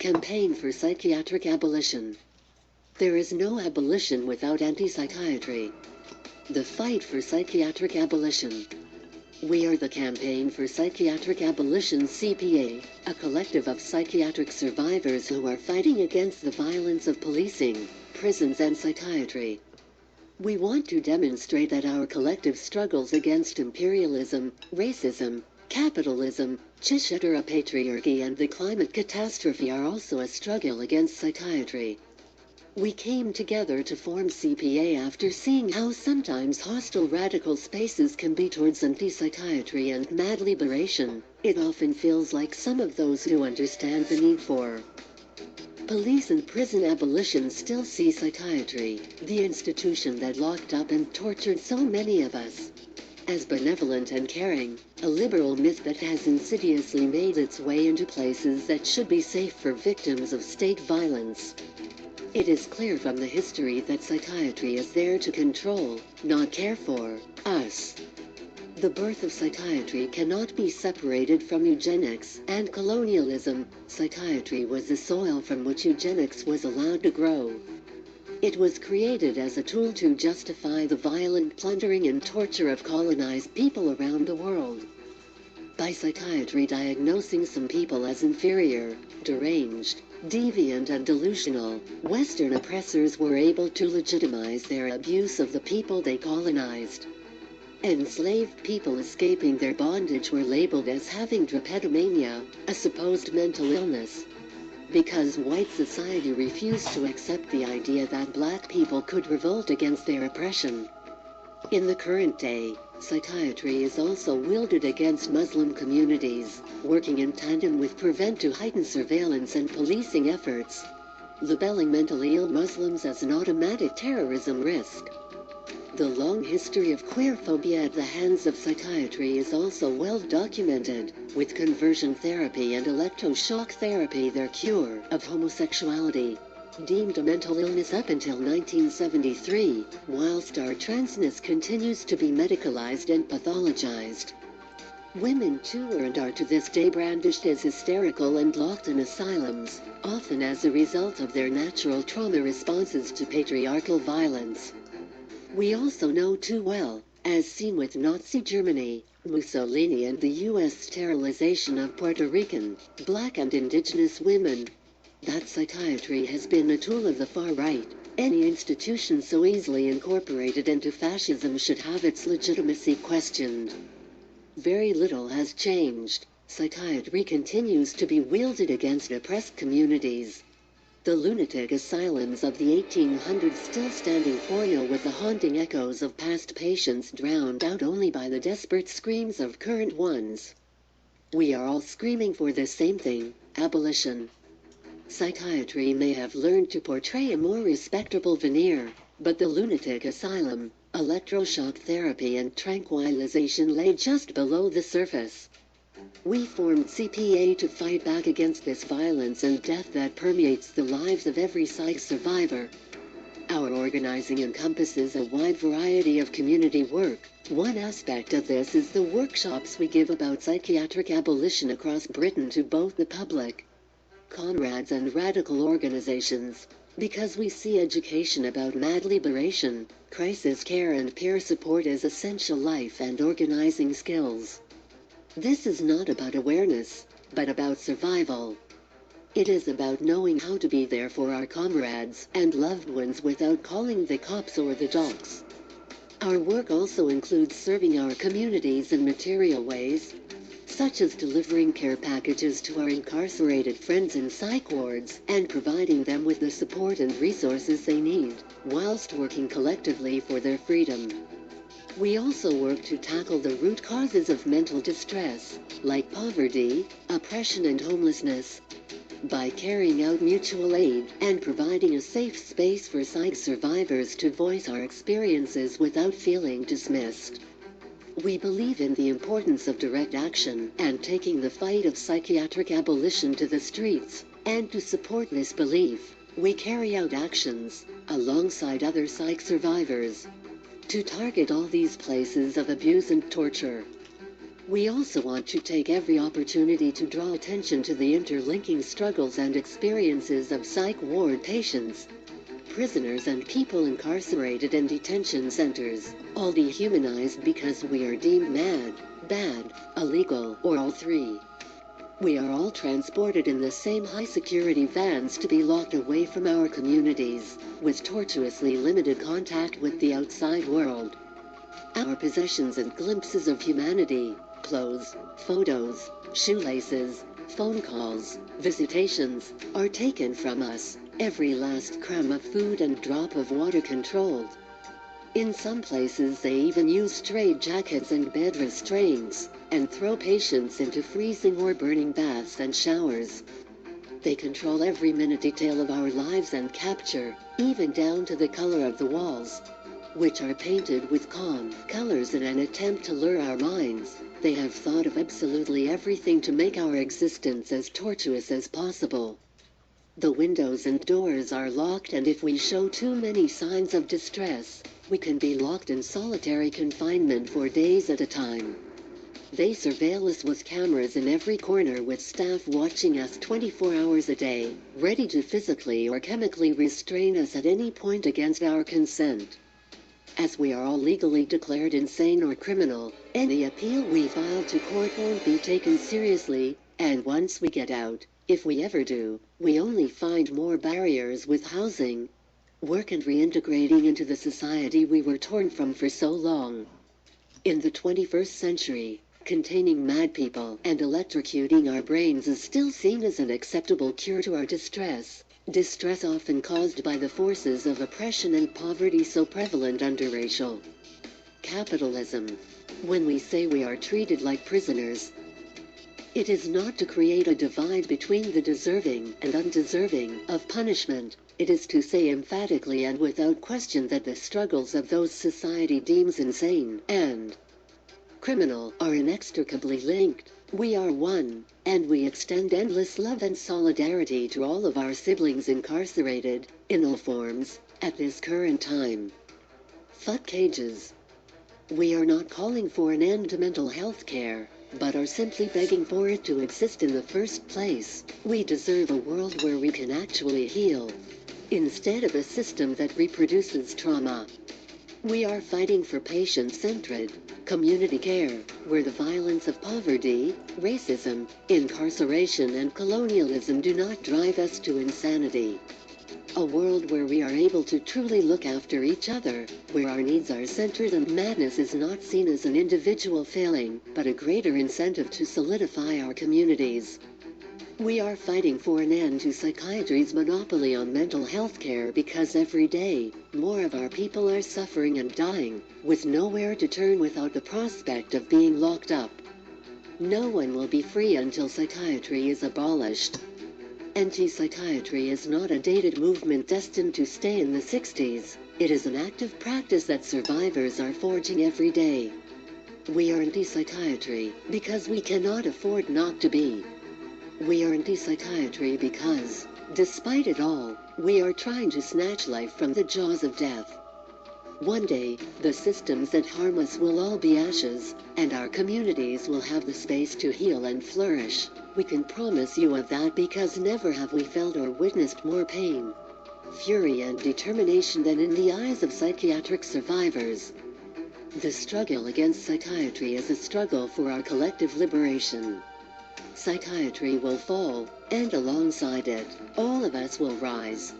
Campaign for Psychiatric Abolition. There is no abolition without anti-psychiatry. The fight for psychiatric abolition. We are the Campaign for Psychiatric Abolition CPA, a collective of psychiatric survivors who are fighting against the violence of policing, prisons and psychiatry. We want to demonstrate that our collective struggles against imperialism, racism, capitalism, patriarchy and the climate catastrophe are also a struggle against psychiatry. We came together to form CPA after seeing how sometimes hostile radical spaces can be towards anti-psychiatry and mad liberation. It often feels like some of those who understand the need for police and prison abolition still see psychiatry, the institution that locked up and tortured so many of us, as benevolent and caring, a liberal myth that has insidiously made its way into places that should be safe for victims of state violence. It is clear from the history that psychiatry is there to control, not care for, us. The birth of psychiatry cannot be separated from eugenics and colonialism. Psychiatry was the soil from which eugenics was allowed to grow. It was created as a tool to justify the violent plundering and torture of colonized people around the world. By psychiatry diagnosing some people as inferior, deranged, deviant and delusional, Western oppressors were able to legitimize their abuse of the people they colonized. Enslaved people escaping their bondage were labeled as having drapetomania, a supposed mental illness, because white society refused to accept the idea that black people could revolt against their oppression. In the current day, psychiatry is also wielded against Muslim communities, working in tandem with Prevent to heighten surveillance and policing efforts, labeling mentally ill Muslims as an automatic terrorism risk. The long history of queerphobia at the hands of psychiatry is also well documented, with conversion therapy and electroshock therapy their cure of homosexuality, deemed a mental illness up until 1973, whilst our transness continues to be medicalized and pathologized. Women too were and are to this day brandished as hysterical and locked in asylums, often as a result of their natural trauma responses to patriarchal violence. We also know too well, as seen with Nazi Germany, Mussolini and the U.S. sterilization of Puerto Rican, black and indigenous women, that psychiatry has been a tool of the far right. Any institution so easily incorporated into fascism should have its legitimacy questioned. Very little has changed. Psychiatry continues to be wielded against oppressed communities. The lunatic asylums of the 1800s still standing forno with the haunting echoes of past patients drowned out only by the desperate screams of current ones. We are all screaming for the same thing, abolition. Psychiatry may have learned to portray a more respectable veneer, but the lunatic asylum, electroshock therapy and tranquilization lay just below the surface. We formed CPA to fight back against this violence and death that permeates the lives of every psych survivor. Our organizing encompasses a wide variety of community work. One aspect of this is the workshops we give about psychiatric abolition across Britain to both the public, comrades and radical organizations, because we see education about mad liberation, crisis care and peer support as essential life and organizing skills. This is not about awareness, but about survival. It is about knowing how to be there for our comrades and loved ones without calling the cops or the docs. Our work also includes serving our communities in material ways, such as delivering care packages to our incarcerated friends in psych wards and providing them with the support and resources they need, whilst working collectively for their freedom. We also work to tackle the root causes of mental distress, like poverty, oppression and homelessness, by carrying out mutual aid and providing a safe space for psych survivors to voice our experiences without feeling dismissed. We believe in the importance of direct action and taking the fight of psychiatric abolition to the streets, and to support this belief, we carry out actions, alongside other psych survivors, to target all these places of abuse and torture. We also want to take every opportunity to draw attention to the interlinking struggles and experiences of psych ward patients, prisoners and people incarcerated in detention centers, all dehumanized because we are deemed mad, bad, illegal, or all three. We are all transported in the same high-security vans to be locked away from our communities, with tortuously limited contact with the outside world. Our possessions and glimpses of humanity, clothes, photos, shoelaces, phone calls, visitations, are taken from us, every last crumb of food and drop of water controlled. In some places they even use straitjackets and bed restraints, and throw patients into freezing or burning baths and showers. They control every minute detail of our lives and capture, even down to the color of the walls, which are painted with calm colors in an attempt to lure our minds. They have thought of absolutely everything to make our existence as tortuous as possible. The windows and doors are locked, and if we show too many signs of distress, we can be locked in solitary confinement for days at a time. They surveil us with cameras in every corner, with staff watching us 24 hours a day, ready to physically or chemically restrain us at any point against our consent. As we are all legally declared insane or criminal, any appeal we file to court won't be taken seriously, and once we get out, if we ever do, we only find more barriers with housing, work and reintegrating into the society we were torn from for so long. In the 21st century, containing mad people and electrocuting our brains is still seen as an acceptable cure to our distress often caused by the forces of oppression and poverty so prevalent under racial capitalism. When we say we are treated like prisoners, it is not to create a divide between the deserving and undeserving of punishment. It is to say emphatically and without question that the struggles of those society deems insane and criminal are inextricably linked. We are one, and we extend endless love and solidarity to all of our siblings incarcerated, in all forms, at this current time. Fuck cages. We are not calling for an end to mental health care, but are simply begging for it to exist in the first place. We deserve a world where we can actually heal, instead of a system that reproduces trauma. We are fighting for patient-centered community care, where the violence of poverty, racism, incarceration and colonialism do not drive us to insanity. A world where we are able to truly look after each other, where our needs are centered and madness is not seen as an individual failing, but a greater incentive to solidify our communities. We are fighting for an end to psychiatry's monopoly on mental health care, because every day, more of our people are suffering and dying, with nowhere to turn without the prospect of being locked up. No one will be free until psychiatry is abolished. Anti-psychiatry is not a dated movement destined to stay in the 60s. It is an active practice that survivors are forging every day. We are anti-psychiatry because we cannot afford not to be. We are anti-psychiatry because, despite it all, we are trying to snatch life from the jaws of death. One day, the systems that harm us will all be ashes, and our communities will have the space to heal and flourish. We can promise you of that, because never have we felt or witnessed more pain, fury and determination than in the eyes of psychiatric survivors. The struggle against psychiatry is a struggle for our collective liberation. Psychiatry will fall, and alongside it, all of us will rise.